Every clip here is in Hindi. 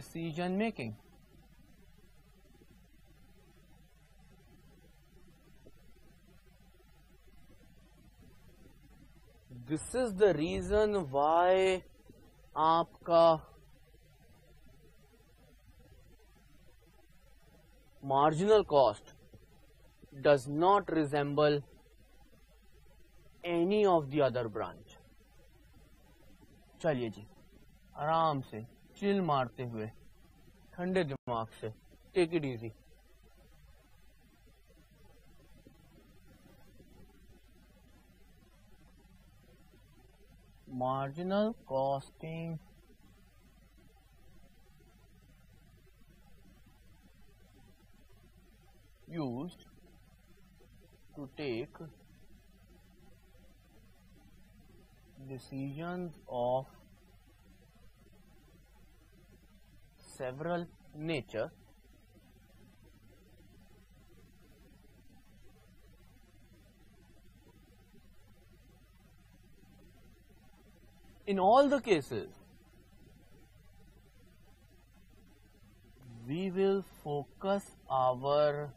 decision making. This is the reason why आपका marginal cost does not resemble any of the other branch. चलिए जी, आराम से चिल मारते हुए ठंडे दिमाग से take it easy. Marginal costing used to take decisions of several nature in all the cases. We will focus our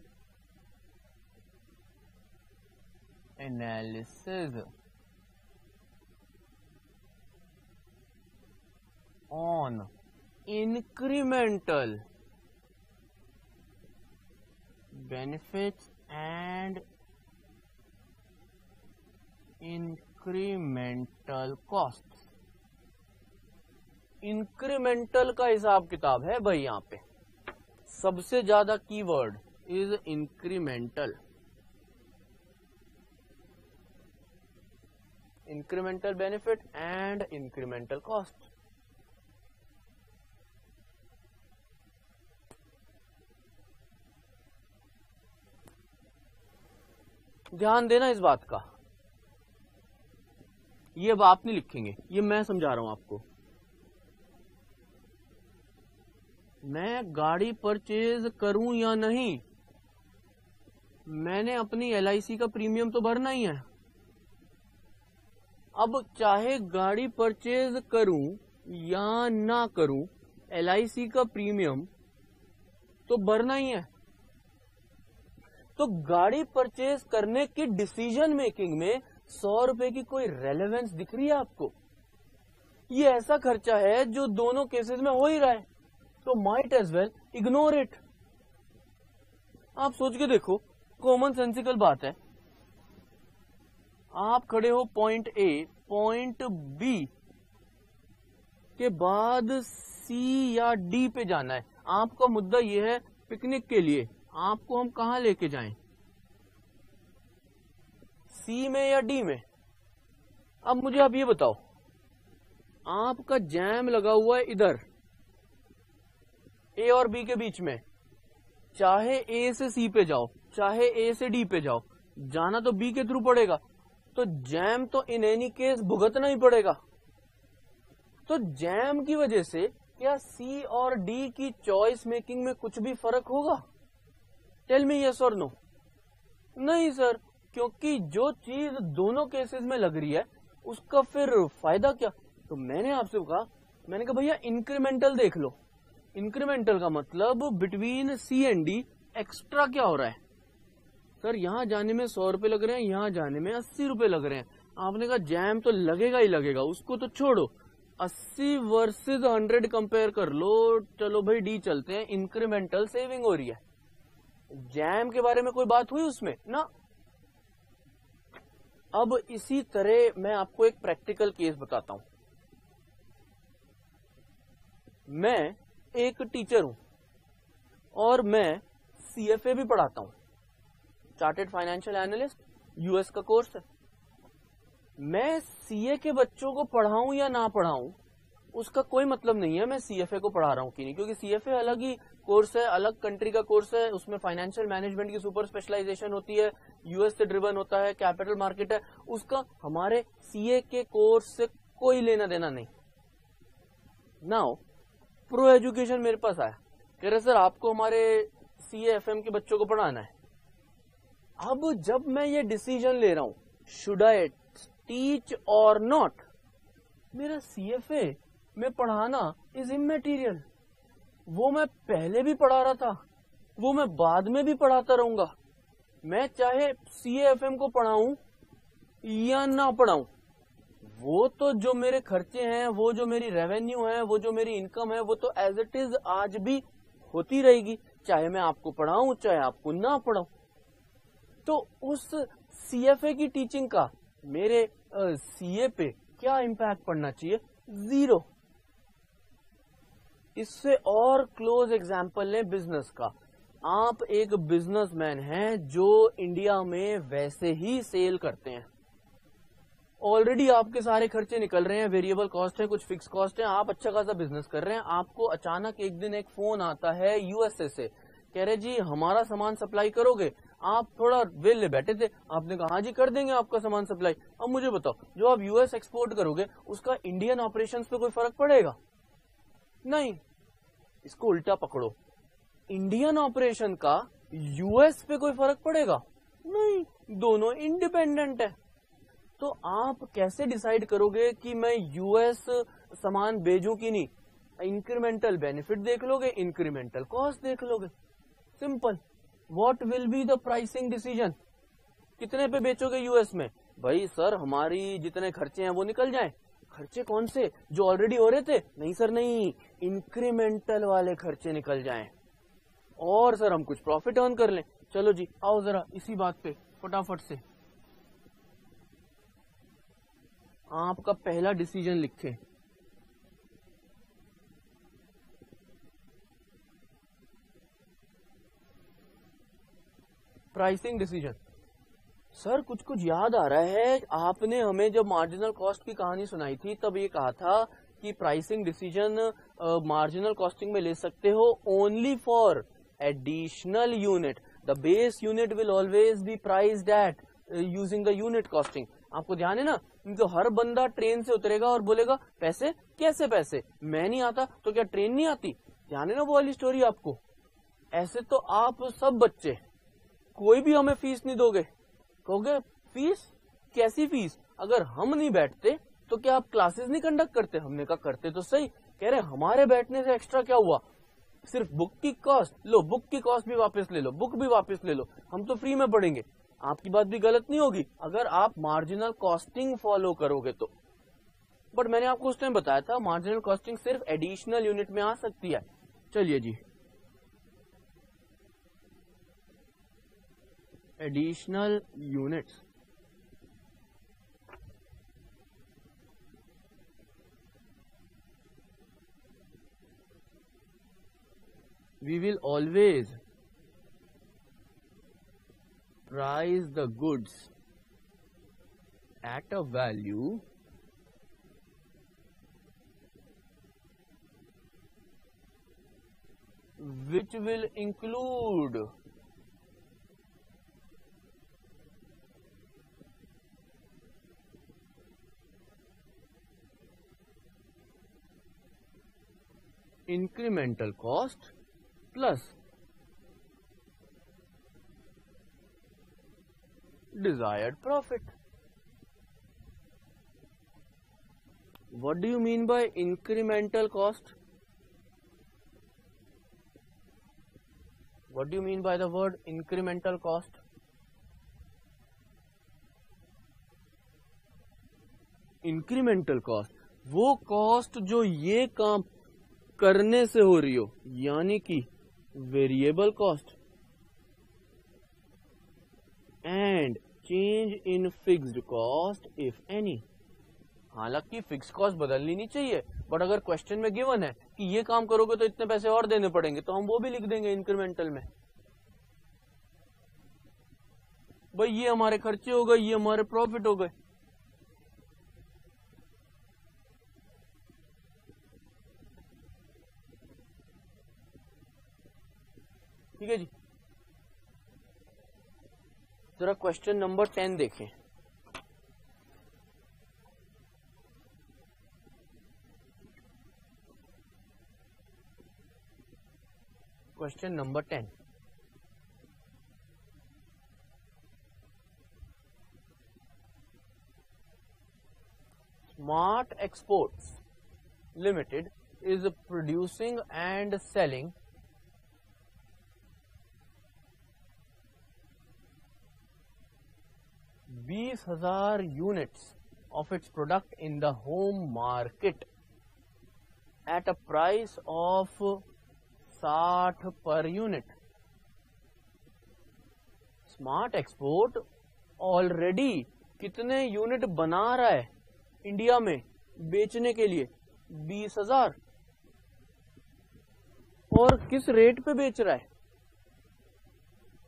analysis on incremental benefits and incremental costs. Incremental का हिसाब किताब है भाई. यहाँ पे सबसे ज्यादा keyword is incremental. Incremental benefit and incremental cost. ध्यान देना इस बात का. ये अब आप नहीं लिखेंगे, ये मैं समझा रहा हूं आपको. मैं गाड़ी परचेज करूं या नहीं, मैंने अपनी LIC का प्रीमियम तो भरना ही है. अब चाहे गाड़ी परचेज करूं या ना करूं, LIC का प्रीमियम तो भरना ही है. तो गाड़ी परचेज करने की डिसीजन मेकिंग में 100 रुपए की कोई रेलेवेंस दिख रही है आपको? ये ऐसा खर्चा है जो दोनों केसेस में हो ही रहा है, तो might as well ignore it. आप सोच के देखो, कॉमन सेंसिकल बात है. आप खड़े हो पॉइंट A, पॉइंट B के बाद C या D पे जाना है. आपका मुद्दा यह है पिकनिक के लिए आपको हम कहां लेके जाएं, C में या D में? अब मुझे आप ये बताओ, आपका जैम लगा हुआ है इधर A और B के बीच में. चाहे A से C पे जाओ, चाहे A से D पे जाओ, जाना तो B के थ्रू पड़ेगा. तो जैम तो इन एनी केस भुगतना ही पड़ेगा. तो जैम की वजह से क्या C और D की चॉइस मेकिंग में कुछ भी फर्क होगा? टेल मी यस और नो. नहीं सर, क्योंकि जो चीज दोनों केसेस में लग रही है उसका फिर फायदा क्या? तो मैंने आपसे कहा, मैंने कहा भैया इंक्रीमेंटल देख लो. इंक्रीमेंटल का मतलब between C and D extra क्या हो रहा है? सर यहां जाने में 100 रुपए लग रहे हैं, यहां जाने में 80 रुपए लग रहे हैं. आपने कहा जैम तो लगेगा ही लगेगा, उसको तो छोड़ो, 80 वर्सेस 100 कंपेयर कर लो. चलो भाई D चलते हैं, इंक्रीमेंटल सेविंग हो रही है. जैम के बारे में कोई बात हुई उसमें ना. अब इसी तरह मैं आपको एक प्रैक्टिकल केस बताता हूं. मैं एक टीचर हूं और मैं CFA भी पढ़ाता हूं, चार्टेड फाइनेंशियल एनालिस्ट, US का कोर्स है. मैं CA के बच्चों को पढ़ाऊं या ना पढ़ाऊं उसका कोई मतलब नहीं है मैं CFA को पढ़ा रहा हूं कि नहीं, क्योंकि CFA अलग ही कोर्स है, अलग कंट्री का कोर्स है. उसमें फाइनेंशियल मैनेजमेंट की सुपर स्पेशलाइजेशन होती है, US से ड्रिवन होता है, कैपिटल मार्केट है. उसका हमारे CA के कोर्स से कोई लेना देना नहीं. नाउ प्रो एजुकेशन मेरे पास आया, कह रहे सर आपको हमारे CA-FM के बच्चों को पढ़ाना है. अब जब मैं ये डिसीजन ले रहा हूं, शुड आई टीच और नॉट, मेरा CFA में पढ़ाना इज इमैटीरियल. वो मैं पहले भी पढ़ा रहा था, वो मैं बाद में भी पढ़ाता रहूंगा। मैं चाहे CAFM को पढ़ाऊं या ना पढ़ाऊं, वो तो जो मेरे खर्चे हैं, वो जो मेरी रेवेन्यू है, वो जो मेरी इनकम है, वो तो एज इट इज आज भी होती रहेगी, चाहे मैं आपको पढ़ाऊं चाहे आपको ना पढ़ाऊं। तो उस CFA की टीचिंग का मेरे CA पे क्या इम्पैक्ट पड़ना चाहिए? 0। इससे और क्लोज एग्जाम्पल लें बिजनेस का। आप एक बिजनेसमैन हैं जो इंडिया में वैसे ही सेल करते हैं, ऑलरेडी आपके सारे खर्चे निकल रहे हैं, वेरिएबल कॉस्ट है, कुछ फिक्स कॉस्ट है, आप अच्छा खासा बिजनेस कर रहे हैं। आपको अचानक एक दिन एक फोन आता है USA से, कह रहे जी हमारा सामान सप्लाई करोगे? आप थोड़ा वेले बैठे थे, आपने कहा हाँ जी कर देंगे आपका सामान सप्लाई। अब मुझे बताओ, जो आप US एक्सपोर्ट करोगे उसका इंडियन ऑपरेशंस पे कोई फर्क पड़ेगा? नहीं। इसको उल्टा पकड़ो, इंडियन ऑपरेशन का US पे कोई फर्क पड़ेगा? नहीं, दोनों इंडिपेंडेंट है। तो आप कैसे डिसाइड करोगे कि मैं US सामान भेजूं कि नहीं? इंक्रीमेंटल बेनिफिट देख लोगे, इंक्रीमेंटल कॉस्ट देख लोगे, simple. What will be the pricing decision? कितने पे बेचोगे US में? भाई सर हमारी जितने खर्चे हैं वो निकल जाएं। खर्चे कौन से? जो ऑलरेडी हो रहे थे? नहीं सर नहीं, इंक्रीमेंटल वाले खर्चे निकल जाएं और सर हम कुछ प्रॉफिट अर्न कर लें। चलो जी आओ जरा इसी बात पे फटाफट से आपका पहला डिसीजन लिखें। Pricing decision. सर कुछ कुछ याद आ रहा है, आपने हमें जब मार्जिनल कॉस्ट की कहानी सुनाई थी तब ये कहा था कि प्राइसिंग डिसीजन मार्जिनल कॉस्टिंग में ले सकते हो only for additional unit. The base unit will always be priced eight using the unit costing. आपको ध्यान है ना, तो हर बंदा ट्रेन से उतरेगा और बोलेगा पैसे कैसे पैसे, मैं नहीं आता तो क्या ट्रेन नहीं आती? ध्यान है ना वो वाली स्टोरी आपको। ऐसे तो आप सब बच्चे कोई भी हमें फीस नहीं दोगे, कहोगे फीस? कैसी फीस? अगर हम नहीं बैठते तो क्या आप क्लासेस नहीं कंडक्ट करते? हमने कहा करते तो सही। कह रहे हमारे बैठने से एक्स्ट्रा क्या हुआ? सिर्फ बुक की कॉस्ट लो, बुक की कॉस्ट भी वापस ले लो, बुक भी वापस ले लो, हम तो फ्री में पढ़ेंगे। आपकी बात भी गलत नहीं होगी अगर आप मार्जिनल कॉस्टिंग फॉलो करोगे तो। बट मैंने आपको उस टाइम बताया था मार्जिनल कॉस्टिंग सिर्फ एडिशनल यूनिट में आ सकती है। चलिए जी, additional units. We will always price the goods at a value which will include incremental cost plus desired profit. What do you mean by incremental cost? What do you mean by the word incremental cost? Incremental cost वो कॉस्ट जो ये काम करने से हो रही हो, यानी कि variable cost and change in fixed cost if any. हालांकि फिक्स कॉस्ट बदलनी नहीं चाहिए, बट अगर क्वेश्चन में गिवन है कि ये काम करोगे तो इतने पैसे और देने पड़ेंगे तो हम वो भी लिख देंगे इंक्रीमेंटल में। भाई ये हमारे खर्चे हो गए, ये हमारे प्रॉफिट हो गए। ठीक है जी, जरा क्वेश्चन नंबर 10 देखें। Question number 10, smart exports limited is producing and selling 20,000 units of its product in the home market at a price of 60 per unit. Smart export already कितने यूनिट बना रहा है इंडिया में बेचने के लिए? 20,000। और किस रेट पे बेच रहा है?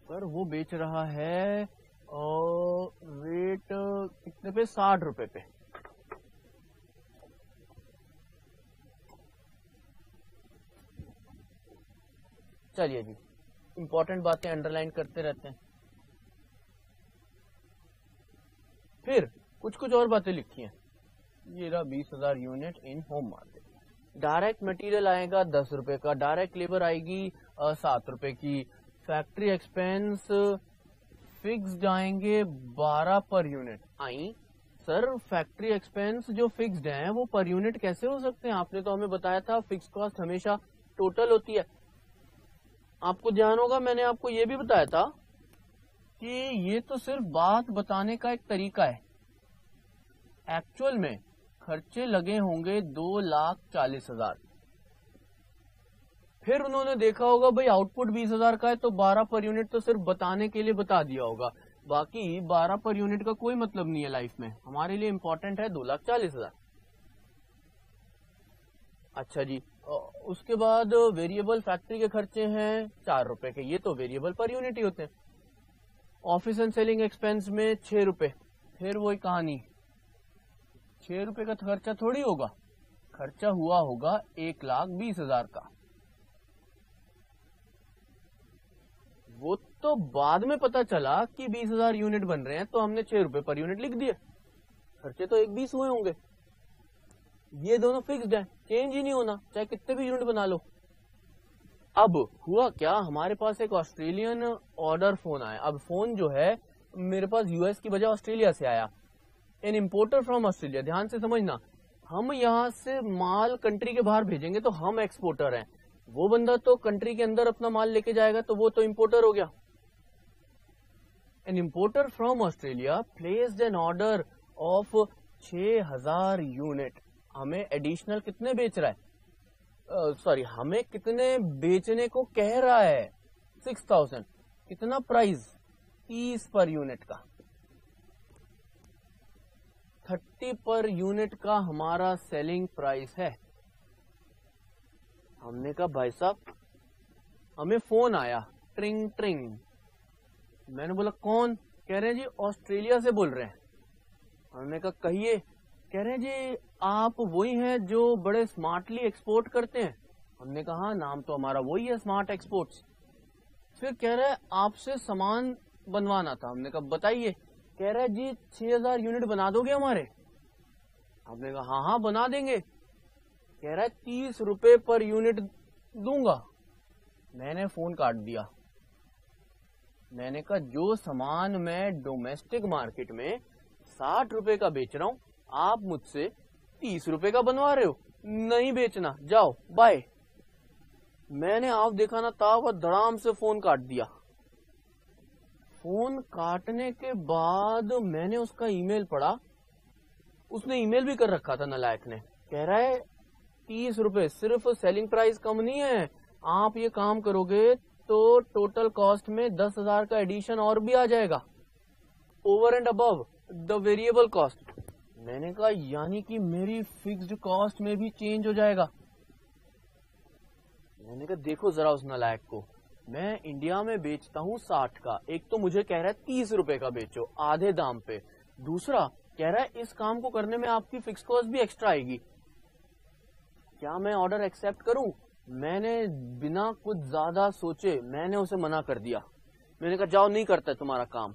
पर वो बेच रहा है रेट कितने पे? 60 रुपए पे। चलिए जी, इंपॉर्टेंट बातें अंडरलाइन करते रहते हैं। फिर कुछ और बातें लिखी हैं। ये रहा 20,000 unit in home market. Direct material आएगा 10 रुपए का, डायरेक्ट लेबर आएगी 7 रुपए की, फैक्ट्री एक्सपेंस फिक्स्ड आएंगे 12 पर यूनिट। आई सर, फैक्ट्री एक्सपेंस जो फिक्स्ड हैं वो पर यूनिट कैसे हो सकते हैं? आपने तो हमें बताया था फिक्स कॉस्ट हमेशा टोटल होती है। आपको ध्यान होगा मैंने आपको ये भी बताया था कि ये तो सिर्फ बात बताने का एक तरीका है। एक्चुअल में खर्चे लगे होंगे 2,40,000। फिर उन्होंने देखा होगा भाई आउटपुट 20,000 का है तो 12 पर यूनिट तो सिर्फ बताने के लिए बता दिया होगा, बाकी 12 पर यूनिट का कोई मतलब नहीं है लाइफ में। हमारे लिए इंपॉर्टेंट है 2,40,000। अच्छा जी, उसके बाद वेरिएबल फैक्ट्री के खर्चे हैं 4 रुपए के, ये तो वेरिएबल पर यूनिट ही होते हैं। ऑफिस एंड सेलिंग एक्सपेंस में 6 रुपए, फिर वही कहानी, 6 रुपए का खर्चा थोड़ी होगा, खर्चा हुआ होगा 1,20,000 का। वो तो बाद में पता चला कि 20,000 यूनिट बन रहे हैं तो हमने 6 रुपए पर यूनिट लिख दिए, खर्चे तो 1,20 हुए होंगे। ये दोनों फिक्स्ड है, चेंज ही नहीं होना चाहे कितने भी यूनिट बना लो। अब हुआ क्या, हमारे पास एक ऑस्ट्रेलियन ऑर्डर फोन आया। अब फोन जो है मेरे पास यूएस की बजाय ऑस्ट्रेलिया से आया, एन इम्पोर्टर फ्रॉम ऑस्ट्रेलिया। ध्यान से समझना, हम यहाँ से माल कंट्री के बाहर भेजेंगे तो हम एक्सपोर्टर हैं, वो बंदा तो कंट्री के अंदर अपना माल लेके जाएगा तो वो तो इम्पोर्टर हो गया। An importer from Australia placed an order of 6,000 unit. हमें एडिशनल कितने बेच रहा है, हमें कितने बेचने को कह रहा है? 6,000। कितना प्राइस? 30 पर यूनिट का, 30 पर यूनिट का हमारा सेलिंग प्राइस है। हमने कहा भाई साहब, हमें फोन आया, ट्रिंग ट्रिंग। मैंने बोला कौन? कह रहे हैं जी ऑस्ट्रेलिया से बोल रहे हैं। हमने कहा कहिए। कह रहे हैं जी आप वही हैं जो बड़े स्मार्टली एक्सपोर्ट करते हैं। हमने कहा हाँ, नाम तो हमारा वही है, स्मार्ट एक्सपोर्ट्स। फिर कह रहे हैं आपसे सामान बनवाना था। हमने कहा बताइए। कह रहे हैं जी 6,000 यूनिट बना दोगे हमारे? हमने कहा हाँ हाँ बना देंगे। कह रहा है 30 रुपए पर यूनिट दूंगा। मैंने फोन काट दिया। मैंने कहा जो सामान मैं डोमेस्टिक मार्केट में 60 रुपए का बेच रहा हूं, आप मुझसे 30 रुपए का बनवा रहे हो, नहीं बेचना, जाओ बाय। मैंने आप देखा ना था वह धड़ाम से फोन काट दिया। फोन काटने के बाद मैंने उसका ईमेल पढ़ा, उसने ईमेल भी कर रखा था नालायक ने। कह रहा है 30 रुपए सिर्फ सेलिंग प्राइस कम नहीं है, आप ये काम करोगे तो टोटल कॉस्ट में 10,000 का एडिशन और भी आ जाएगा, over and above the variable cost. मैंने कहा यानी कि मेरी फिक्स्ड कॉस्ट में भी चेंज हो जाएगा। मैंने कहा देखो जरा उस नालायक को, मैं इंडिया में बेचता हूँ 60 का, एक तो मुझे कह रहा है 30 रुपए का बेचो आधे दाम पे, दूसरा कह रहा है इस काम को करने में आपकी फिक्स कॉस्ट भी एक्स्ट्रा आएगी, क्या मैं ऑर्डर एक्सेप्ट करूं? मैंने बिना कुछ ज्यादा सोचे मैंने उसे मना कर दिया। मैंने कहा जाओ, नहीं करता तुम्हारा काम।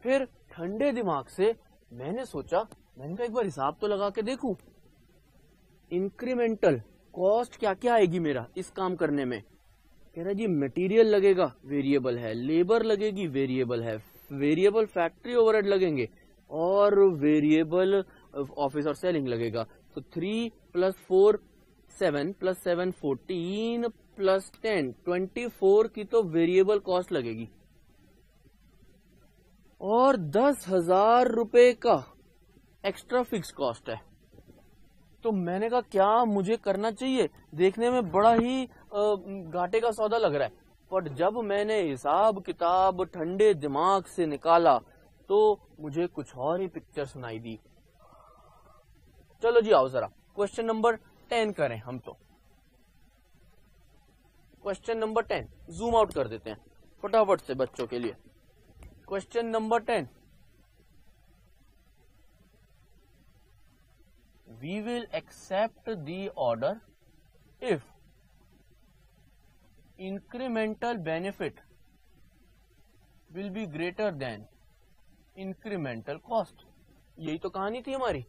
फिर ठंडे दिमाग से मैंने सोचा, मैंने कहा एक बार हिसाब तो लगा के देखूं, इंक्रीमेंटल कॉस्ट क्या क्या आएगी मेरा इस काम करने में। कह रहा जी मटेरियल लगेगा, वेरिएबल है, लेबर लगेगी, वेरिएबल है, वेरिएबल फैक्ट्री ओवरहेड लगेंगे और वेरिएबल ऑफिस और सेलिंग लगेगा। तो 3 प्लस 4 7 प्लस 7 14 प्लस 10 24 की तो वेरिएबल कॉस्ट लगेगी और 10,000 रुपए का एक्स्ट्रा फिक्स कॉस्ट है। तो मैंने कहा क्या मुझे करना चाहिए? देखने में बड़ा ही घाटे का सौदा लग रहा है, पर जब मैंने हिसाब किताब ठंडे दिमाग से निकाला तो मुझे कुछ और ही पिक्चर सुनाई दी। चलो जी आओ जरा क्वेश्चन नंबर 10 करें हम। तो क्वेश्चन नंबर 10 जूम आउट कर देते हैं फटाफट से बच्चों के लिए। Question number 10, we will accept the order if incremental benefit will be greater than incremental cost। यही तो कहानी थी हमारी।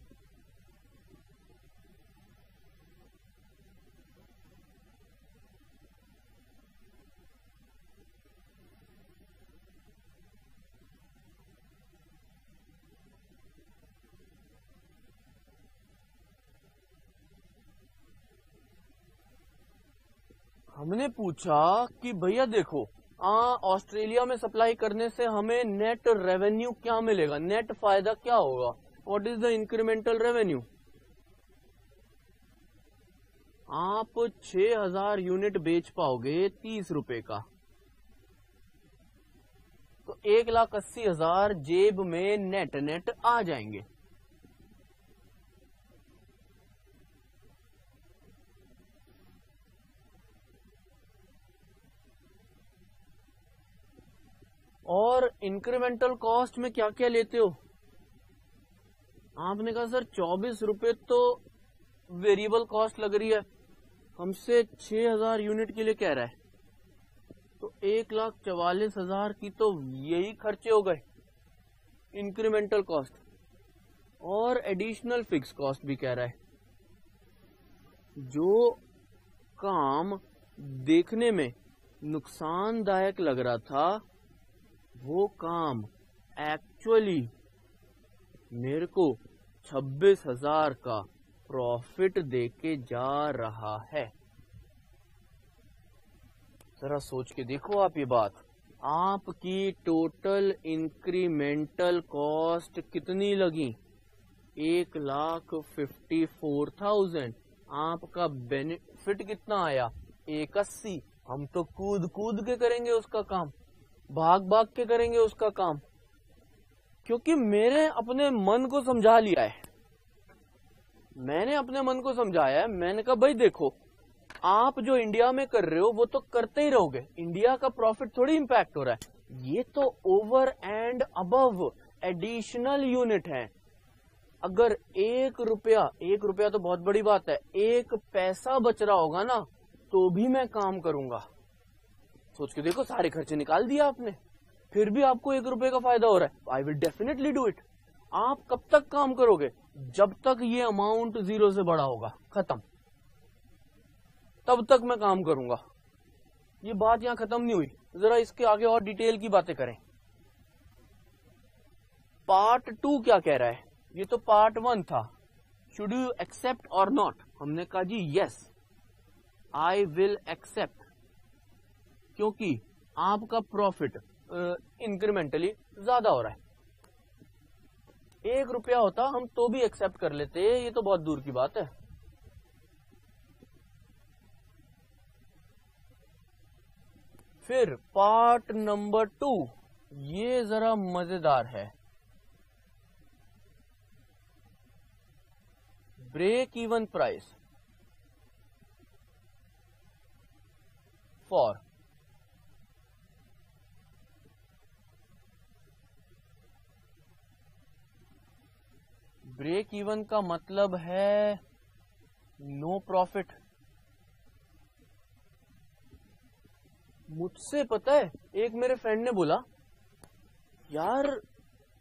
हमने पूछा कि भैया देखो ऑस्ट्रेलिया में सप्लाई करने से हमें नेट रेवेन्यू क्या मिलेगा, नेट फायदा क्या होगा, what is the incremental revenue. आप 6,000 यूनिट बेच पाओगे 30 रुपए का, तो 1,80,000 जेब में नेट आ जाएंगे। और इंक्रीमेंटल कॉस्ट में क्या क्या लेते हो? आपने कहा सर 24 रुपए तो वेरिएबल कॉस्ट लग रही है, हमसे 6,000 यूनिट के लिए कह रहा है, तो 1,44,000 की तो यही खर्चे हो गए इंक्रीमेंटल कॉस्ट। और एडिशनल फिक्स कॉस्ट भी कह रहा है। जो काम देखने में नुकसानदायक लग रहा था वो काम एक्चुअली मेरे को 26,000 का प्रॉफिट देके जा रहा है। जरा सोच के देखो आप ये बात। आपकी टोटल इंक्रीमेंटल कॉस्ट कितनी लगी? 1,54,000। आपका बेनिफिट कितना आया? 1,80। हम तो कूद कूद के करेंगे उसका काम, भाग भाग के करेंगे उसका काम, क्योंकि मैंने अपने मन को समझा लिया है। मैंने अपने मन को समझाया है। मैंने कहा भाई देखो, आप जो इंडिया में कर रहे हो वो तो करते ही रहोगे, इंडिया का प्रॉफिट थोड़ी इंपैक्ट हो रहा है। ये तो over and above additional unit है। अगर 1 रुपया तो बहुत बड़ी बात है, 1 पैसा बच रहा होगा ना तो भी मैं काम करूंगा। सोच के देखो, सारे खर्चे निकाल दिया आपने, फिर भी आपको 1 रुपए का फायदा हो रहा है। I will definitely do it. आप कब तक काम करोगे? जब तक ये अमाउंट 0 से बड़ा होगा, खत्म, तब तक मैं काम करूंगा। ये बात यहां खत्म नहीं हुई, जरा इसके आगे और डिटेल की बातें करें। पार्ट 2 क्या कह रहा है? ये तो पार्ट 1 था। शुड यू एक्सेप्ट और नॉट? हमने कहा जी यस, आई विल एक्सेप्ट, क्योंकि आपका प्रॉफिट इंक्रीमेंटली ज्यादा हो रहा है। 1 रुपया होता हम तो भी एक्सेप्ट कर लेते, ये तो बहुत दूर की बात है। फिर पार्ट नंबर 2, ये जरा मजेदार है। Break even price for break even का मतलब है नो प्रॉफिट। मुझसे पता है, एक मेरे फ्रेंड ने बोला यार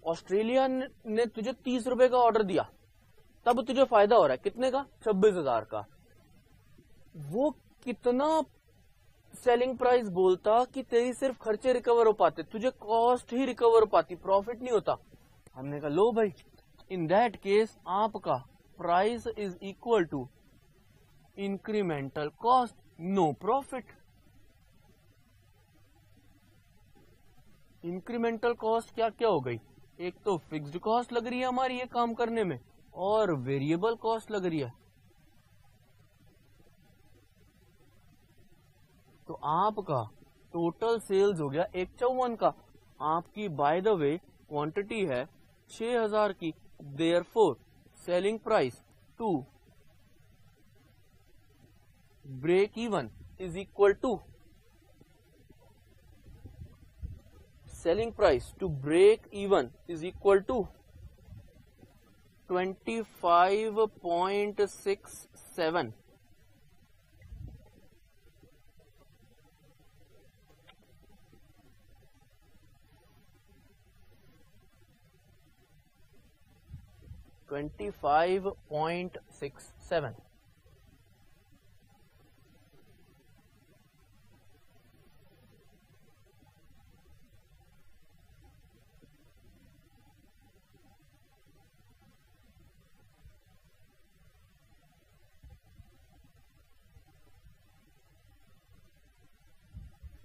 ऑस्ट्रेलिया ने तुझे 30 रुपए का ऑर्डर दिया, तब तुझे फायदा हो रहा है, कितने का? 26,000 का। वो कितना सेलिंग प्राइस बोलता कि तेरी सिर्फ खर्चे रिकवर हो पाते, तुझे कॉस्ट ही रिकवर हो पाती, प्रॉफिट नहीं होता। हमने कहा लो भाई, इन दैट केस आपका price is equal to incremental cost, no profit. Incremental cost क्या क्या हो गई? एक तो फिक्स्ड कॉस्ट लग रही है हमारी ये काम करने में, और वेरिएबल कॉस्ट लग रही है। तो आपका टोटल सेल्स हो गया 154 का। आपकी बाय द वे क्वांटिटी है 6000 की, therefore selling price to break even is equal to, selling price to break even is equal to 25.67. $25.67.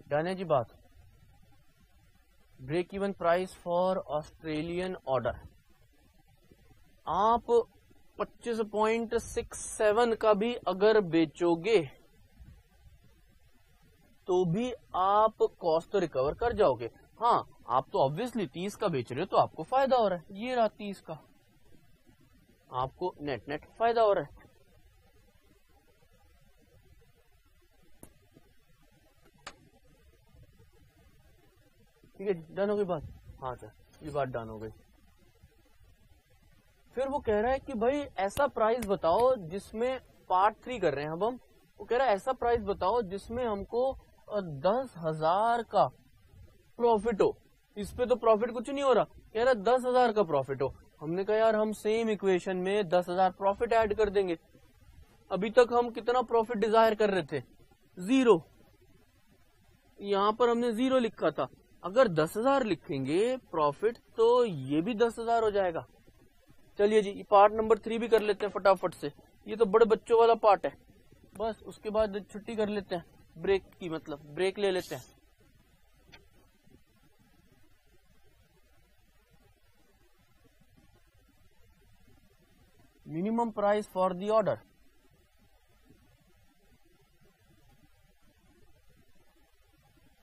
Done है जी बात। Break even price for Australian order, आप 25.67 का भी अगर बेचोगे तो भी आप कॉस्ट तो रिकवर कर जाओगे। हाँ, आप तो ऑब्वियसली 30 का बेच रहे हो तो आपको फायदा हो रहा है, ये रहा 30 का, आपको नेट नेट फायदा हो रहा है। ठीक है, डन हो गई बात। हाँ सर, ये बात डन हो गई। फिर वो कह रहा है कि भाई ऐसा प्राइस बताओ जिसमें, पार्ट 3 कर रहे हैं अब हम, वो कह रहा है ऐसा प्राइस बताओ जिसमें हमको 10,000 का प्रॉफिट हो। इस पे तो प्रॉफिट कुछ नहीं हो रहा, कह रहा 10,000 का प्रॉफिट हो। हमने कहा यार हम सेम इक्वेशन में 10,000 प्रॉफिट ऐड कर देंगे। अभी तक हम कितना प्रॉफिट डिजायर कर रहे थे? 0। यहां पर हमने 0 लिखा था, अगर 10,000 लिखेंगे प्रॉफिट तो ये भी 10,000 हो जाएगा। चलिए जी, पार्ट नंबर 3 भी कर लेते हैं फटाफट से, ये तो बड़े बच्चों वाला पार्ट है। बस उसके बाद छुट्टी कर लेते हैं, ब्रेक की, मतलब ब्रेक ले लेते हैं। Minimum price for the order,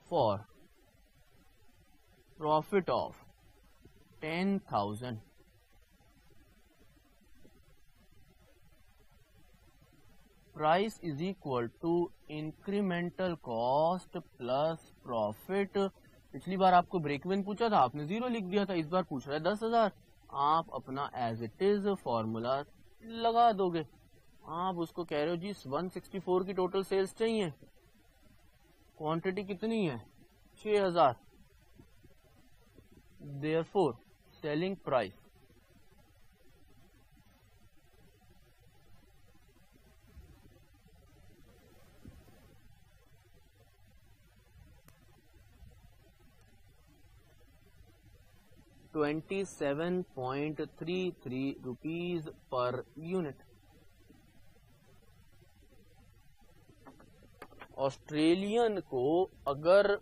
for profit of 10,000 price is equal to incremental cost plus profit. पिछली बार आपको ब्रेक इवन पूछा था, आपने 0 लिख दिया था, इस बार पूछ रहा है 10,000। आप अपना एज इट इज फॉर्मूला लगा दोगे। आप उसको कह रहे हो जी 164 की टोटल सेल्स चाहिए, क्वांटिटी कितनी है? 6000, therefore selling price ₹27.33 per unit. Australian को अगर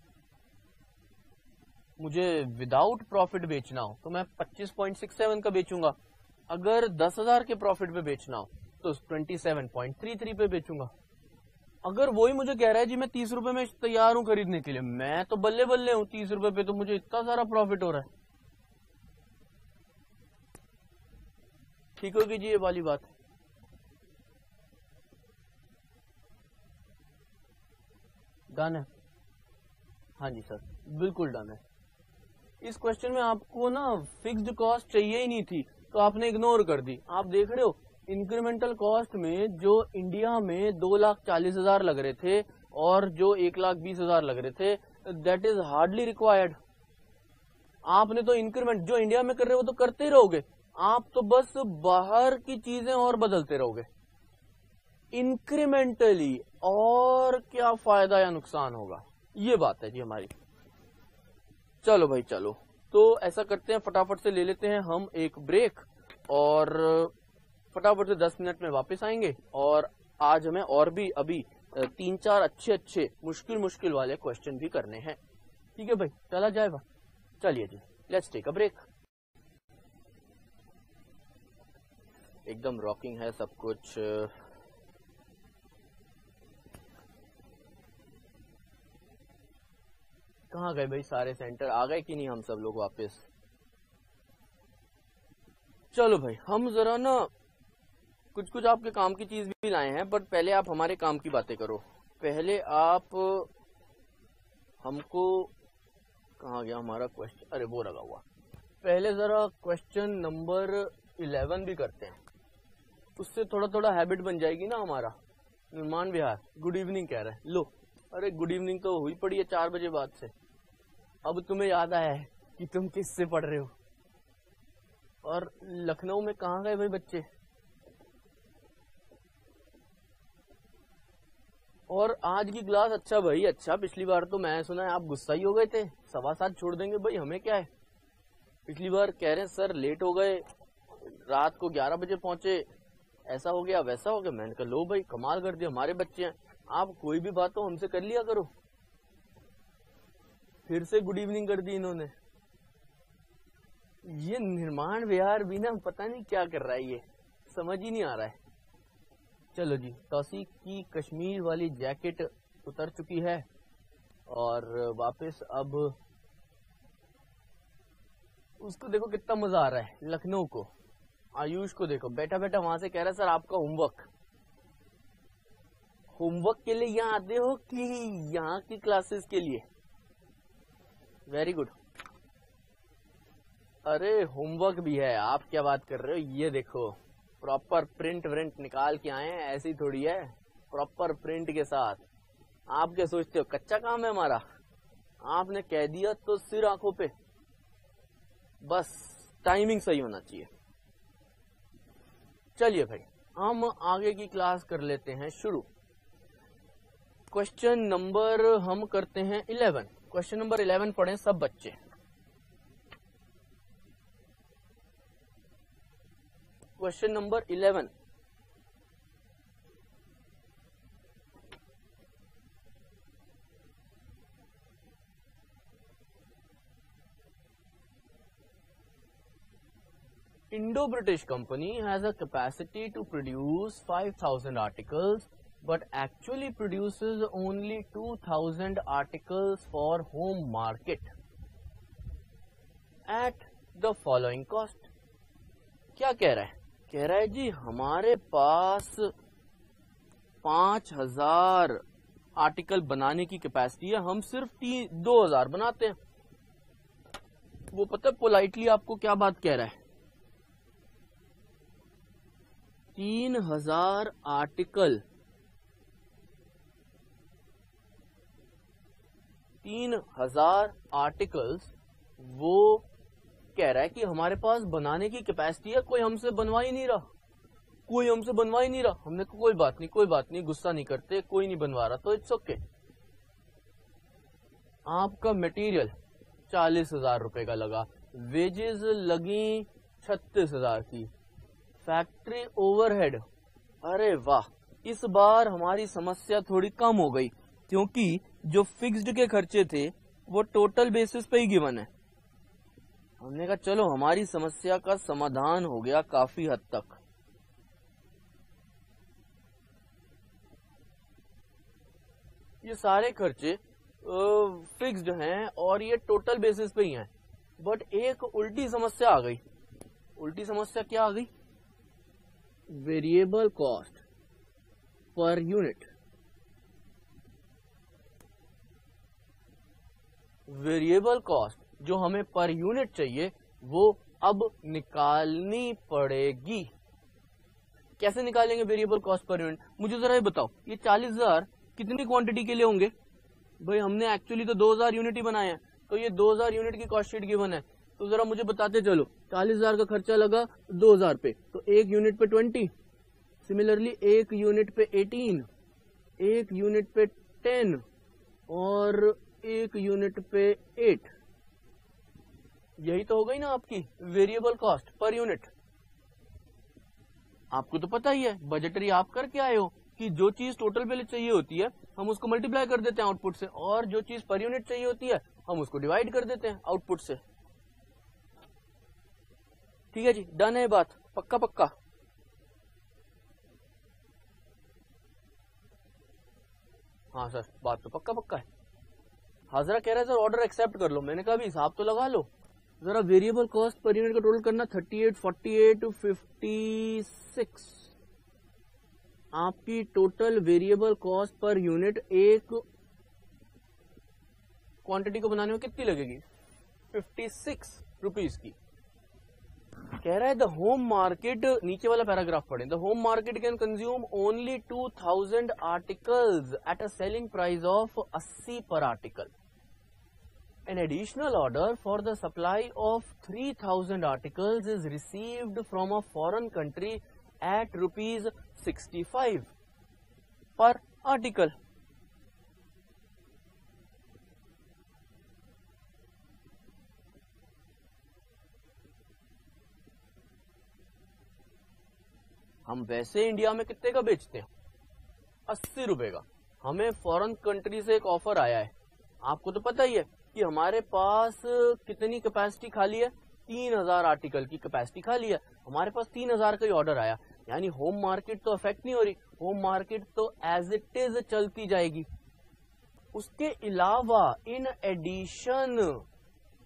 मुझे विदाउट प्रॉफिट बेचना हो तो मैं 25.67 का बेचूंगा, अगर 10,000 के प्रॉफिट पे बेचना हो तो 27.33 पे बेचूंगा। अगर वही मुझे कह रहा है जी मैं 30 रुपए में तैयार हूं खरीदने के लिए, मैं तो बल्ले बल्ले हूं, 30 रुपए पे तो मुझे इतना सारा प्रॉफिट हो रहा है। ठीक होगी जी ये वाली बात? डन है? हाँ जी सर, बिल्कुल डन है। इस क्वेश्चन में आपको ना फिक्स्ड कॉस्ट चाहिए ही नहीं थी तो आपने इग्नोर कर दी। आप देख रहे हो इंक्रीमेंटल कॉस्ट में जो इंडिया में 2,40,000 लग रहे थे और जो 1,20,000 लग रहे थे, दैट इज हार्डली रिक्वायर्ड। आपने तो इंक्रीमेंट जो इंडिया में कर रहे हो तो करते ही रहोगे, आप तो बस बाहर की चीजें और बदलते रहोगे इंक्रीमेंटली, और क्या फायदा या नुकसान होगा, ये बात है जी हमारी। चलो भाई चलो, तो ऐसा करते हैं, फटाफट से ले लेते हैं हम एक ब्रेक और फटाफट से 10 मिनट में वापस आएंगे और आज हमें और भी अभी 3-4 अच्छे मुश्किल वाले क्वेश्चन भी करने हैं। ठीक है भाई, चला जाएगा। चलिए जी, लेट्स टेक अ ब्रेक। एकदम रॉकिंग है सब कुछ। कहाँ गए भाई सारे सेंटर? आ गए कि नहीं हम सब लोग वापस? चलो भाई, हम जरा ना कुछ आपके काम की चीज भी लाए हैं, बट पहले आप हमारे काम की बातें करो। पहले आप हमको, कहाँ गया हमारा क्वेश्चन? अरे वो लगा हुआ। पहले जरा क्वेश्चन नंबर 11 भी करते हैं, उससे थोड़ा हैबिट बन जाएगी ना हमारा। निर्माण विहार गुड इवनिंग कह रहा है। लो, अरे गुड इवनिंग तो हुई पड़ी है 4 बजे बाद से। अब तुम्हें याद आया है कि तुम किससे पढ़ रहे हो। और लखनऊ में कहाँ गए भाई बच्चे? और आज की क्लास, अच्छा भाई अच्छा, पिछली बार तो मैं सुना है आप गुस्सा ही हो गए थे, 7:15 छोड़ देंगे। भाई हमें क्या है, पिछली बार कह रहे हैं सर लेट हो गए, रात को 11 बजे पहुंचे, ऐसा हो गया वैसा हो गया। मैंने कहा लो भाई कमाल कर दिया, हमारे बच्चे हैं, आप कोई भी बात हो हमसे कर लिया करो। फिर से गुड इवनिंग कर दी इन्होंने। ये निर्माण विहार भी ना पता नहीं क्या कर रहा है, ये समझ ही नहीं आ रहा है। चलो जी, तौसीक की कश्मीर वाली जैकेट उतर चुकी है और वापस अब उसको देखो कितना मजा आ रहा है लखनऊ को। आयुष को देखो बैठा बैठा वहां से कह रहा है सर आपका होमवर्क के लिए यहाँ आते हो कि यहाँ की क्लासेस के लिए? Very good. अरे होमवर्क भी है, आप क्या बात कर रहे हो? ये देखो प्रॉपर प्रिंट व्रिंट निकाल के आए हैं, ऐसी थोड़ी है, प्रॉपर प्रिंट के साथ। आप क्या सोचते हो कच्चा काम है हमारा? आपने कह दिया तो सिर आंखों पे, बस टाइमिंग सही होना चाहिए। चलिए भाई, हम आगे की क्लास कर लेते हैं शुरू। क्वेश्चन नंबर हम करते हैं 11। क्वेश्चन नंबर 11 पढ़ें सब बच्चे। Question number 11, Indo-British company has a capacity to produce 5,000 articles, but actually produces only 2,000 articles for home market at the following cost. क्या कह रहा है? कह रहा है जी हमारे पास 5,000 आर्टिकल बनाने की कैपेसिटी है, हम सिर्फ 2,000 बनाते हैं। वो पता है पोलाइटली आपको क्या बात कह रहा है? 3,000 आर्टिकल, 3,000 आर्टिकल्स वो कह रहा है कि हमारे पास बनाने की कैपेसिटी है, कोई हमसे बनवा ही नहीं रहा, कोई हमसे बनवा ही नहीं रहा। हमने कहा कोई बात नहीं, गुस्सा नहीं करते, कोई नहीं बनवा रहा तो इट्स ओके। आपका मटेरियल 40,000 रुपए का लगा, वेजेस लगी 36,000 की, फैक्ट्री ओवरहेड, अरे वाह, इस बार हमारी समस्या थोड़ी कम हो गई क्योंकि जो फिक्स्ड के खर्चे थे वो टोटल बेसिस पे ही गिवन है। हमने कहा चलो हमारी समस्या का समाधान हो गया काफी हद तक। ये सारे खर्चे फिक्स्ड हैं और ये टोटल बेसिस पे ही हैं, बट एक उल्टी समस्या आ गई। उल्टी समस्या क्या आ गई? Variable cost per unit. Variable cost जो हमें पर यूनिट चाहिए वो अब निकालनी पड़ेगी। कैसे निकालेंगे वेरिएबल कॉस्ट पर यूनिट? मुझे जरा ये बताओ, ये 40,000 कितनी क्वांटिटी के लिए होंगे? भाई हमने एक्चुअली तो 2,000 यूनिट ही बनाए हैं, तो ये 2,000 यूनिट की कॉस्ट शीट गिवन है, तो जरा मुझे बताते चलो। 40,000 का खर्चा लगा 2,000 पे, तो एक यूनिट पे 20, सिमिलरली एक यूनिट पे 18, एक यूनिट पे 10 और एक यूनिट पे 8। यही तो हो गई ना आपकी वेरिएबल कॉस्ट पर यूनिट। आपको तो पता ही है, बजटरी आप करके आए हो कि जो चीज टोटल पे चाहिए होती है हम उसको मल्टीप्लाई कर देते हैं आउटपुट से, और जो चीज पर यूनिट चाहिए होती है हम उसको डिवाइड कर देते हैं आउटपुट से। ठीक है जी, डन है बात, पक्का पक्का। हाँ सर, बात तो पक्का पक्का है। हाजरा कह रहा है सर ऑर्डर एक्सेप्ट कर लो, मैंने कहा भी हिसाब तो लगा लो जरा। वेरिएबल कॉस्ट पर यूनिट का टोटल करना 38, 48, 56। आपकी total variable cost per unit एक क्वांटिटी को बनाने में कितनी लगेगी? 56 रुपीज की। कह रहा है द होम मार्केट, नीचे वाला पैराग्राफ पढ़ें, the home market can consume only 2000 articles at a selling price of 80 पर article. An additional order for the supply of 3000 articles is received from a foreign country at rupees 65 per article. हम वैसे इंडिया में कितने का बेचते हैं? 80 रुपए का। हमें फॉरेन कंट्री से एक ऑफर आया है, आपको तो पता ही है कि हमारे पास कितनी कैपेसिटी खाली है, 3000 आर्टिकल की कैपेसिटी खाली है, हमारे पास 3000 का ही ऑर्डर आया। यानी होम मार्केट तो अफेक्ट नहीं हो रही, होम मार्केट तो एज इट इज चलती जाएगी। उसके अलावा इन एडिशन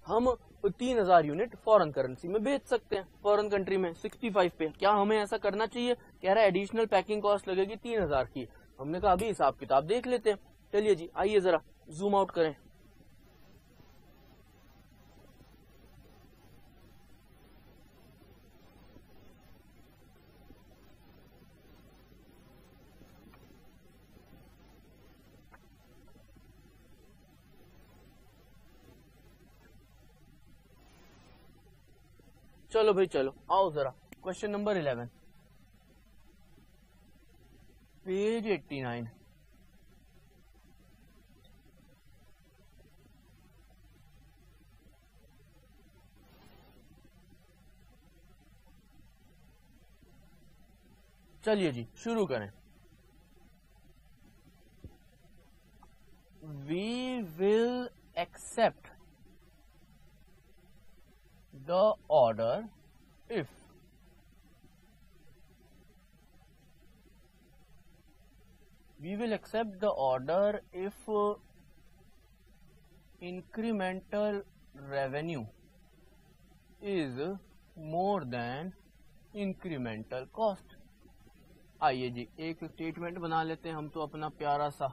हम 3000 यूनिट फॉरेन करेंसी में बेच सकते हैं, फॉरेन कंट्री में 65 पे। क्या हमें ऐसा करना चाहिए? कह रहा है एडिशनल पैकिंग कॉस्ट लगेगी 3000 की। हमने कहा अभी हिसाब किताब देख लेते हैं। चलिए जी, आइए जरा जूम आउट करें। चलो भाई चलो, आओ जरा क्वेश्चन नंबर 11, पेज 89। चलिए जी शुरू करें। We will accept the order if we will accept the order if incremental revenue is more than incremental cost। आइए जी एक स्टेटमेंट बना लेते हैं हम तो अपना प्यारा सा।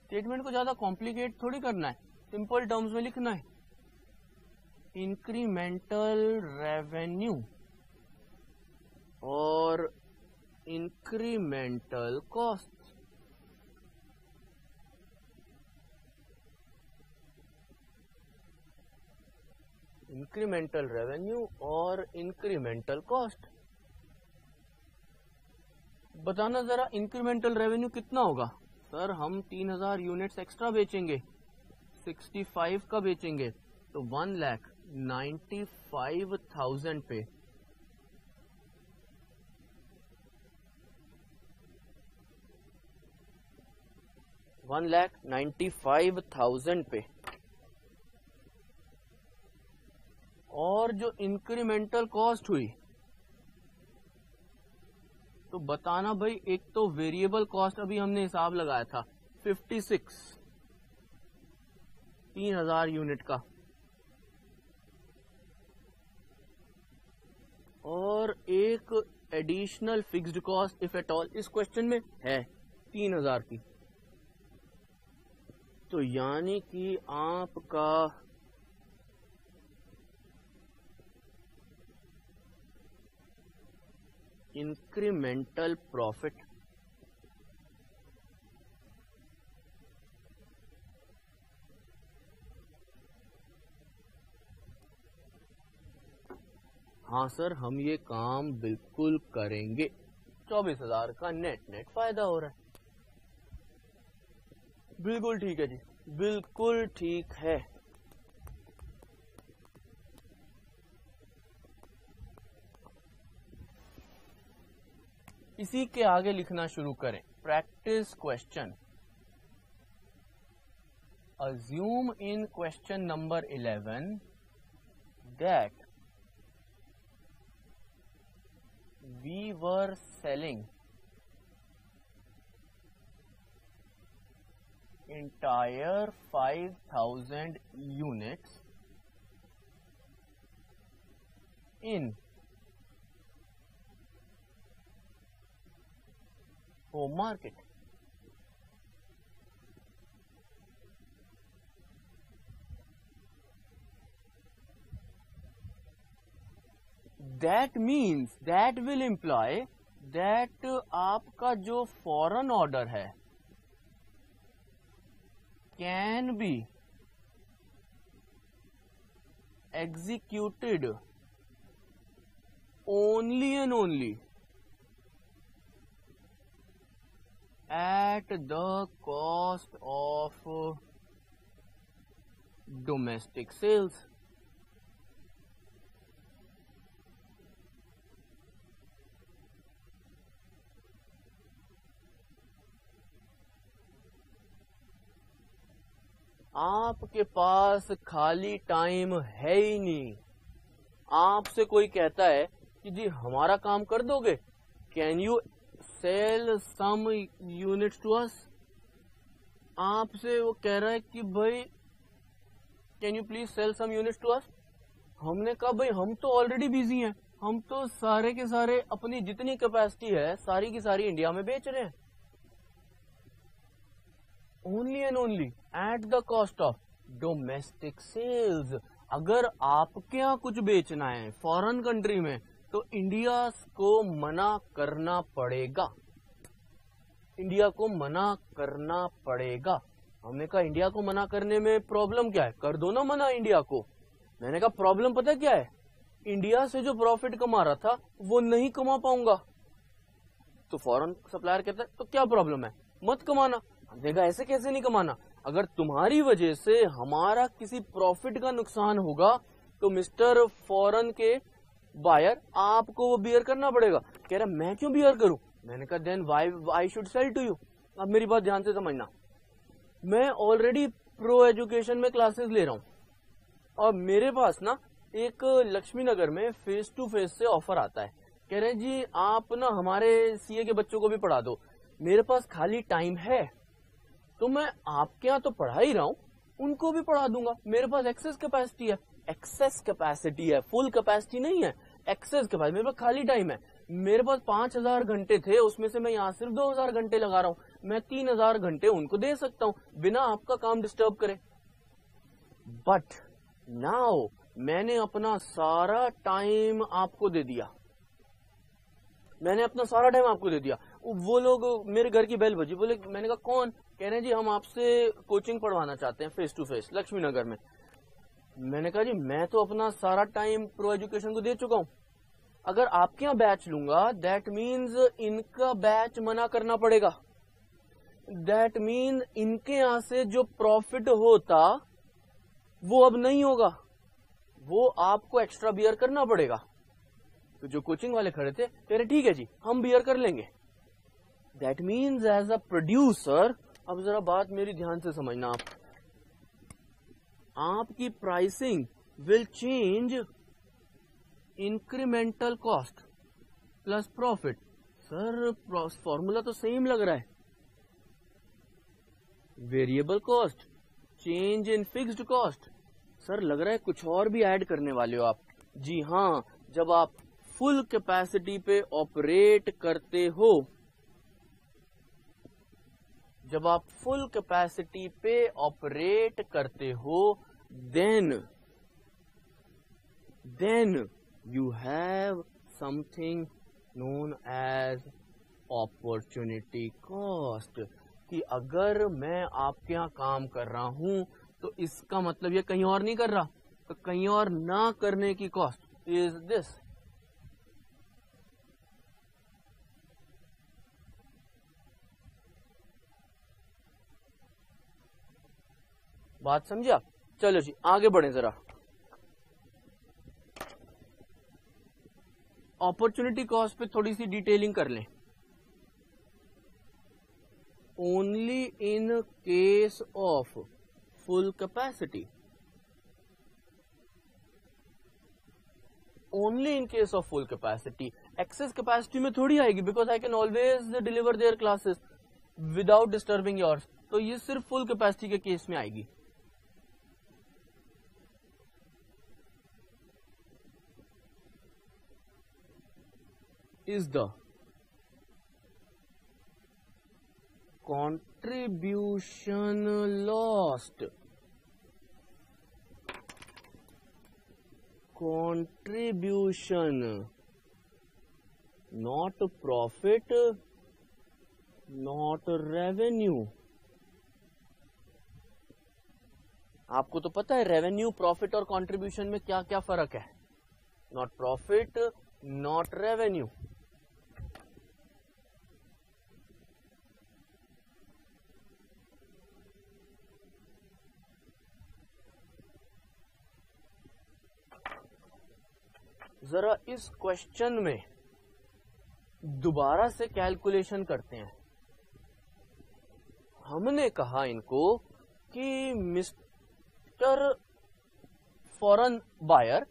स्टेटमेंट को ज्यादा कॉम्प्लिकेट थोड़ी करना है, सिंपल टर्म्स में लिखना है। इंक्रीमेंटल रेवेन्यू और इंक्रीमेंटल कॉस्ट। इंक्रीमेंटल रेवेन्यू और इंक्रीमेंटल कॉस्ट। बताना जरा इंक्रीमेंटल रेवेन्यू कितना होगा? सर हम 3000 यूनिट्स एक्स्ट्रा बेचेंगे, 65 का बेचेंगे, तो 1,95,000 पे 1,95,000 पे। और जो इंक्रीमेंटल कॉस्ट हुई तो बताना भाई, एक तो वेरिएबल कॉस्ट अभी हमने हिसाब लगाया था 56, 3000 यूनिट का, और एक additional fixed cost if at all इस क्वेश्चन में है 3000 की। तो यानी कि आपका इंक्रीमेंटल प्रॉफिट हाँ सर हम ये काम बिल्कुल करेंगे। 24,000 का नेट फायदा हो रहा है। बिल्कुल ठीक है जी, बिल्कुल ठीक है। इसी के आगे लिखना शुरू करें। Practice question. Assume in question number 11 that we were selling entire 5,000 units in home market. That means, that will imply that आपका जो फॉरेन ऑर्डर है can be executed only and only at the cost of domestic sales. आपके पास खाली टाइम है ही नहीं। आपसे कोई कहता है कि जी हमारा काम कर दोगे, can you sell some units to us. आपसे वो कह रहा है कि भाई can you please sell some units to us. हमने कहा भाई हम तो ऑलरेडी बिजी हैं, हम तो सारे के सारे अपनी जितनी कैपेसिटी है सारी की सारी इंडिया में बेच रहे हैं। Only and only at the cost of domestic sales. अगर आपके यहाँ कुछ बेचना है फॉरेन कंट्री में तो इंडिया को मना करना पड़ेगा, इंडिया को मना करना पड़ेगा। हमने कहा इंडिया को मना करने में प्रॉब्लम क्या है, कर दो ना मना इंडिया को। मैंने कहा प्रॉब्लम पता क्या है, इंडिया से जो प्रॉफिट कमा रहा था वो नहीं कमा पाऊंगा। तो फॉरेन सप्लायर कहता है तो क्या प्रॉब्लम है, मत कमाना। हमने कहा ऐसे कैसे नहीं कमाना, अगर तुम्हारी वजह से हमारा किसी प्रॉफिट का नुकसान होगा तो मिस्टर फॉरेन के बायर आपको वो बियर करना पड़ेगा। कह रहा मैं क्यों बियर करूं। मैंने कहा then why I should sell to you. अब मेरी बात ध्यान से समझना, मैं ऑलरेडी प्रो एजुकेशन में क्लासेस ले रहा हूं और मेरे पास ना एक लक्ष्मी नगर में फेस टू फेस से ऑफर आता है। कह रहे जी आप ना हमारे सीए के बच्चों को भी पढ़ा दो। मेरे पास खाली टाइम है तो मैं आपके यहाँ तो पढ़ा ही रहा हूँ, उनको भी पढ़ा दूंगा। मेरे पास एक्सेस कैपेसिटी है, एक्सेस कैपेसिटी है, फुल कैपेसिटी नहीं है, एक्सेस कैपेसिटी। मेरे पास खाली टाइम है, मेरे पास 5,000 घंटे थे, उसमें से मैं यहाँ सिर्फ 2,000 घंटे लगा रहा हूँ। मैं 3,000 घंटे उनको दे सकता हूँ बिना आपका काम डिस्टर्ब करे। बट नाउ मैंने अपना सारा टाइम आपको दे दिया, मैंने अपना सारा टाइम आपको दे दिया। वो लोग, मेरे घर की बेल बजी, बोले, मैंने कहा कौन, कह रहे हैं जी हम आपसे कोचिंग पढ़वाना चाहते हैं फेस टू फेस लक्ष्मी नगर में। मैंने कहा जी मैं तो अपना सारा टाइम प्रो एजुकेशन को दे चुका हूँ, अगर आपके यहाँ बैच लूंगा दैट मीन्स इनका बैच मना करना पड़ेगा। दैट मीन इनके यहाँ से जो प्रॉफिट होता वो अब नहीं होगा, वो आपको एक्स्ट्रा बियर करना पड़ेगा। तो जो कोचिंग वाले खड़े थे कह रहे ठीक है जी हम बियर कर लेंगे। That means as a producer, अब जरा बात मेरी ध्यान से समझना, आपकी pricing will change incremental cost plus profit. Sir formula तो सेम लग रहा है, variable cost change in fixed cost. Sir लग रहा है कुछ और भी ऐड करने वाले हो आप। जी हाँ, जब आप फुल कैपेसिटी पे ऑपरेट करते हो, जब आप फुल कैपेसिटी पे ऑपरेट करते हो then you have something known as opportunity cost. कि अगर मैं आपके यहाँ काम कर रहा हूं तो इसका मतलब ये कहीं और नहीं कर रहा, तो कहीं और ना करने की कॉस्ट इज दिस। बात समझे आप? चलो जी आगे बढ़े जरा। अपॉर्चुनिटी कॉस्ट पे थोड़ी सी डिटेलिंग कर लें। Only in case of full capacity, only in case of full capacity. Access capacity में थोड़ी आएगी, because I can always deliver there classes without disturbing yours. तो ये सिर्फ फुल कैपेसिटी के केस में आएगी। Is the contribution lost, contribution not profit not revenue। आपको तो पता है रेवेन्यू, प्रॉफिट और कंट्रीब्यूशन में क्या क्या फर्क है। Not profit not revenue. जरा इस क्वेश्चन में दोबारा से कैलकुलेशन करते हैं। हमने कहा इनको कि मिस्टर फॉरेन बायर,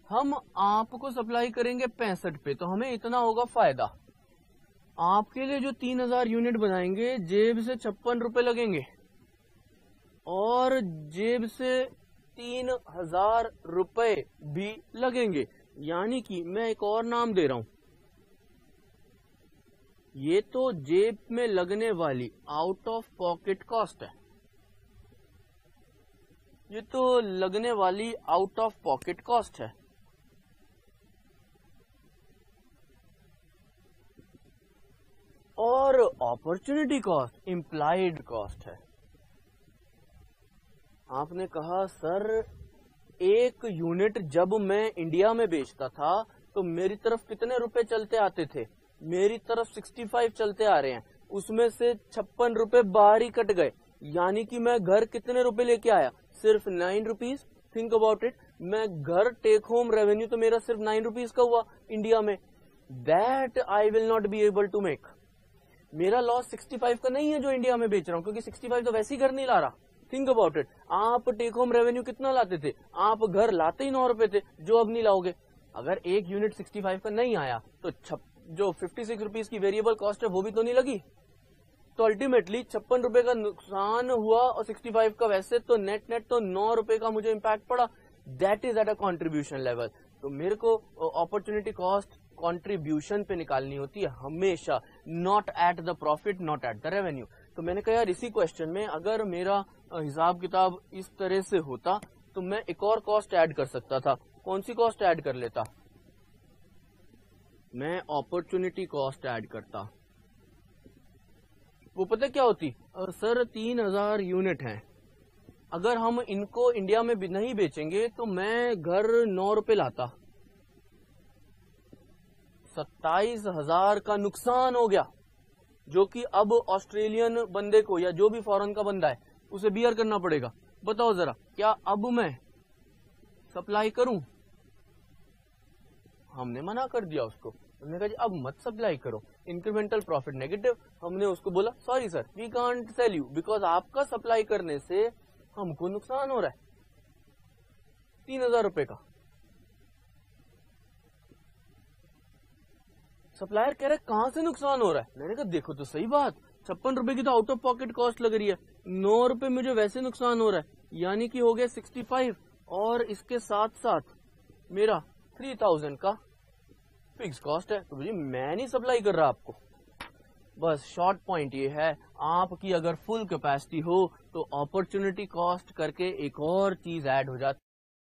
हम आपको सप्लाई करेंगे 65 पे, तो हमें इतना होगा फायदा। आपके लिए जो 3000 यूनिट बनाएंगे जेब से 56 रुपए लगेंगे और जेब से 3000 रुपए भी लगेंगे। यानी कि मैं एक और नाम दे रहा हूं, ये तो जेब में लगने वाली आउट ऑफ पॉकेट कॉस्ट है, ये तो लगने वाली आउट ऑफ पॉकेट कॉस्ट है। और अपॉर्चुनिटी कॉस्ट इम्प्लाइड कॉस्ट है। आपने कहा सर एक यूनिट जब मैं इंडिया में बेचता था तो मेरी तरफ कितने रुपए चलते आते थे? मेरी तरफ 65 चलते आ रहे हैं, उसमें से 56 रुपए बाहर ही कट गए। यानी कि मैं घर कितने रुपए लेके आया? सिर्फ 9 रुपीज। थिंक अबाउट इट, मैं घर टेक होम रेवेन्यू तो मेरा सिर्फ 9 रुपीज का हुआ इंडिया में। That I will not be able to make. मेरा लॉस 65 का नहीं है जो इंडिया में बेच रहा हूं, क्योंकि 65 तो वैसे ही घर नहीं ला रहा। थिंक अबाउट इट, आप टेक होम रेवेन्यू कितना लाते थे? आप घर लाते ही 9 रुपए थे, जो अब नहीं लाओगे। अगर एक यूनिट 65 का नहीं आया तो जो 56 रुपीज की वेरिएबल कॉस्ट है वो भी तो नहीं लगी। तो अल्टीमेटली 56 रुपए का नुकसान हुआ और 65 का वैसे तो नेट तो 9 रुपए का मुझे इम्पैक्ट पड़ा। That is at a contribution level. तो मेरे को अपॉर्चुनिटी कॉस्ट कॉन्ट्रीब्यूशन पे निकालनी होती है हमेशा, not at the profit, not at the revenue. तो मैंने कहा यार इसी क्वेश्चन में अगर मेरा हिसाब किताब इस तरह से होता तो मैं एक और कॉस्ट ऐड कर सकता था। कौन सी कॉस्ट ऐड कर लेता? मैं अपॉर्चुनिटी कॉस्ट ऐड करता। वो पता क्या होती? सर 3000 यूनिट हैं, अगर हम इनको इंडिया में भी नहीं बेचेंगे तो मैं घर 9 रुपए लाता, 27,000 का नुकसान हो गया, जो कि अब ऑस्ट्रेलियन बंदे को या जो भी फॉरेन का बंदा है उसे बियर करना पड़ेगा। बताओ जरा, क्या अब मैं सप्लाई करूं? हमने मना कर दिया उसको। हमने कहा जी अब मत सप्लाई करो, इंक्रीमेंटल प्रॉफिट नेगेटिव। हमने उसको बोला sorry sir we can't sell you because आपका सप्लाई करने से हमको नुकसान हो रहा है 3000 रुपए का। सप्लायर कह रहा है कहां से नुकसान हो रहा है? मैंने कहा देखो तो सही बात, 56 रुपए की तो आउट ऑफ पॉकेट कॉस्ट लग रही है, 9 रुपए मुझे वैसे नुकसान हो रहा है, यानी कि हो गया 65 और इसके साथ साथ मेरा 3000 का फिक्स कॉस्ट है। तो मैं नहीं सप्लाई कर रहा आपको। बस शॉर्ट पॉइंट ये है, आपकी अगर फुल कैपेसिटी हो तो अपॉर्चुनिटी कॉस्ट करके एक और चीज ऐड हो जाती